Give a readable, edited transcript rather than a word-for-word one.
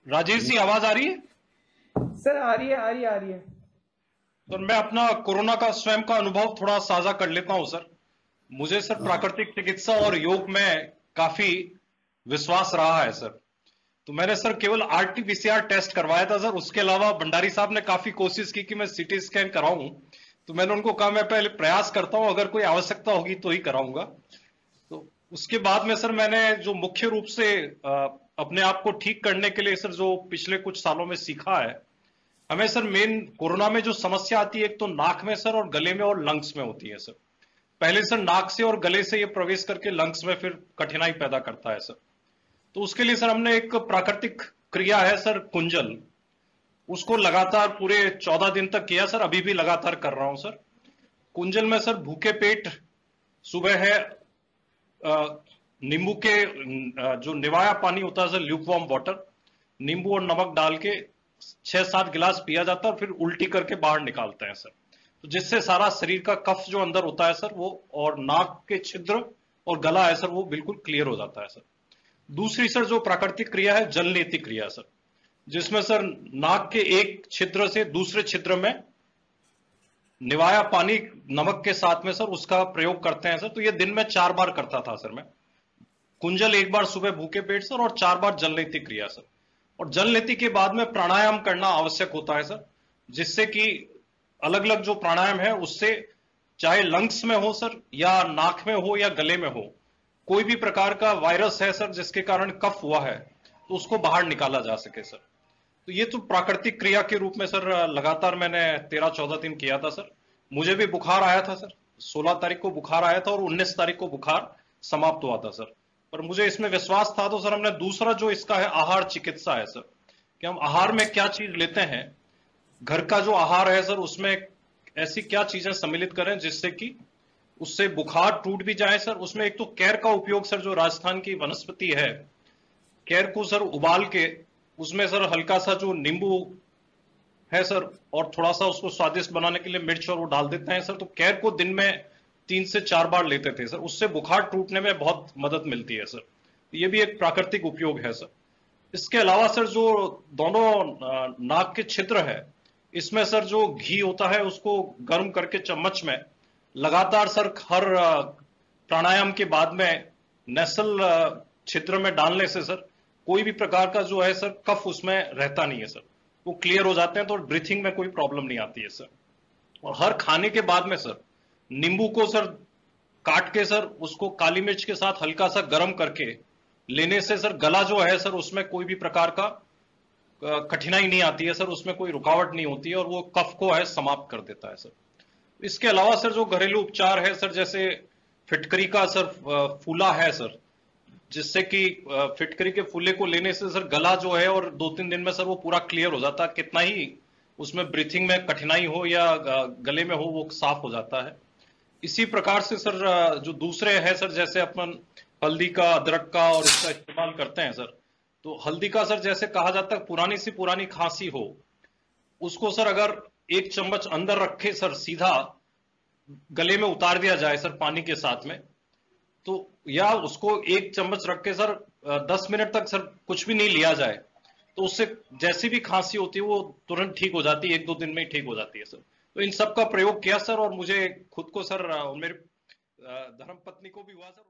राजेश जी, आवाज आ रही है? सर आ रही है, आ रही है, आ रही है। तो मैं अपना कोरोना का स्वयं का अनुभव थोड़ा साझा कर लेता हूं सर। मुझे सर प्राकृतिक चिकित्सा और योग में काफी विश्वास रहा है सर। तो मैंने सर केवल आरटीपीसीआर टेस्ट करवाया था सर। उसके अलावा भंडारी साहब ने काफी कोशिश की कि मैं सीटी स्कैन कराऊं। तो मैंने उनको कहा मैं पहले प्रयास करता हूं, अगर कोई आवश्यकता होगी तो ही कराऊंगा। तो उसके बाद में सर मैंने जो मुख्य रूप से अपने आप को ठीक करने के लिए सर जो पिछले कुछ सालों में सीखा है, हमें सर मेन कोरोना में जो समस्या आती है एक तो नाक में सर और गले में और लंग्स में होती है सर। पहले सर नाक से और गले से ये प्रवेश करके लंग्स में फिर कठिनाई पैदा करता है सर। तो उसके लिए सर हमने एक प्राकृतिक क्रिया है सर, कुंजल। उसको लगातार पूरे 14 दिन तक किया सर, अभी भी लगातार कर रहा हूं सर। कुंजल में सर भूखे पेट सुबह है नींबू के जो निवाया पानी होता है सर, ल्यूकवार्म वाटर, नींबू और नमक डाल के 6-7 गिलास पिया जाता है और फिर उल्टी करके बाहर निकालते हैं सर। तो जिससे सारा शरीर का कफ जो अंदर होता है सर वो, और नाक के छिद्र और गला है सर, वो बिल्कुल क्लियर हो जाता है सर। दूसरी सर जो प्राकृतिक क्रिया है, जल नीति क्रिया सर, जिसमें सर नाक के एक छिद्र से दूसरे छिद्र में निवाया पानी नमक के साथ में सर उसका प्रयोग करते हैं सर। तो ये दिन में 4 बार करता था सर मैं। कुंजल एक बार सुबह भूखे पेट सर, और 4 बार जल नीति क्रिया सर। और जल नीति के बाद में प्राणायाम करना आवश्यक होता है सर, जिससे कि अलग अलग जो प्राणायाम है उससे, चाहे लंग्स में हो सर या नाक में हो या गले में हो, कोई भी प्रकार का वायरस है सर जिसके कारण कफ हुआ है तो उसको बाहर निकाला जा सके सर। तो ये तो प्राकृतिक क्रिया के रूप में सर लगातार मैंने 13-14 दिन किया था सर। मुझे भी बुखार आया था सर। 16 तारीख को बुखार आया था और 19 तारीख को बुखार समाप्त हुआ था सर। पर मुझे इसमें विश्वास था, तो सर हमने दूसरा जो इसका है आहार चिकित्सा है सर, कि हम आहार में क्या चीज लेते हैं, घर का जो आहार है सर उसमें ऐसी क्या चीजें सम्मिलित करें जिससे कि उससे बुखार टूट भी जाए सर। उसमें एक तो कैर का उपयोग सर, जो राजस्थान की वनस्पति है, कैर को सर उबाल के उसमें सर हल्का सा जो नींबू है सर, और थोड़ा सा उसको स्वादिष्ट बनाने के लिए मिर्च और वो डाल देते हैं सर। तो कैर को दिन में 3 से 4 बार लेते थे सर, उससे बुखार टूटने में बहुत मदद मिलती है सर। ये भी एक प्राकृतिक उपयोग है सर। इसके अलावा सर जो दोनों नाक के छिद्र है, इसमें सर जो घी होता है उसको गर्म करके चम्मच में लगातार सर हर प्राणायाम के बाद में नेसल छिद्र में डालने से सर कोई भी प्रकार का जो है सर कफ उसमें रहता नहीं है सर। वो क्लियर हो जाते हैं तो ब्रीथिंग में कोई प्रॉब्लम नहीं आती है सर। और हर खाने के बाद में सर नींबू को सर काट के सर उसको काली मिर्च के साथ हल्का सा गर्म करके लेने से सर गला जो है सर उसमें कोई भी प्रकार का कठिनाई नहीं आती है सर, उसमें कोई रुकावट नहीं होती है और वो कफ को है समाप्त कर देता है सर। इसके अलावा सर जो घरेलू उपचार है सर, जैसे फिटकरी का सर फूला है सर, जिससे कि फिटकरी के फूले को लेने से सर गला जो है और 2-3 दिन में सर वो पूरा क्लियर हो जाता है। कितना ही उसमें ब्रीथिंग में कठिनाई हो या गले में हो, वो साफ हो जाता है। इसी प्रकार से सर जो दूसरे है सर, जैसे अपन हल्दी का, अदरक का और इसका इस्तेमाल करते हैं सर। तो हल्दी का सर जैसे कहा जाता है पुरानी सी पुरानी खांसी हो, उसको सर अगर 1 चम्मच अंदर रखे सर सीधा गले में उतार दिया जाए सर पानी के साथ में, तो या उसको 1 चम्मच रख के सर 10 मिनट तक सर कुछ भी नहीं लिया जाए, तो उससे जैसी भी खांसी होती है वो तुरंत ठीक हो जाती है, 1-2 दिन में ही ठीक हो जाती है सर। तो इन सब का प्रयोग किया सर, और मुझे खुद को सर और मेरे धर्म पत्नी को भी हुआ सर।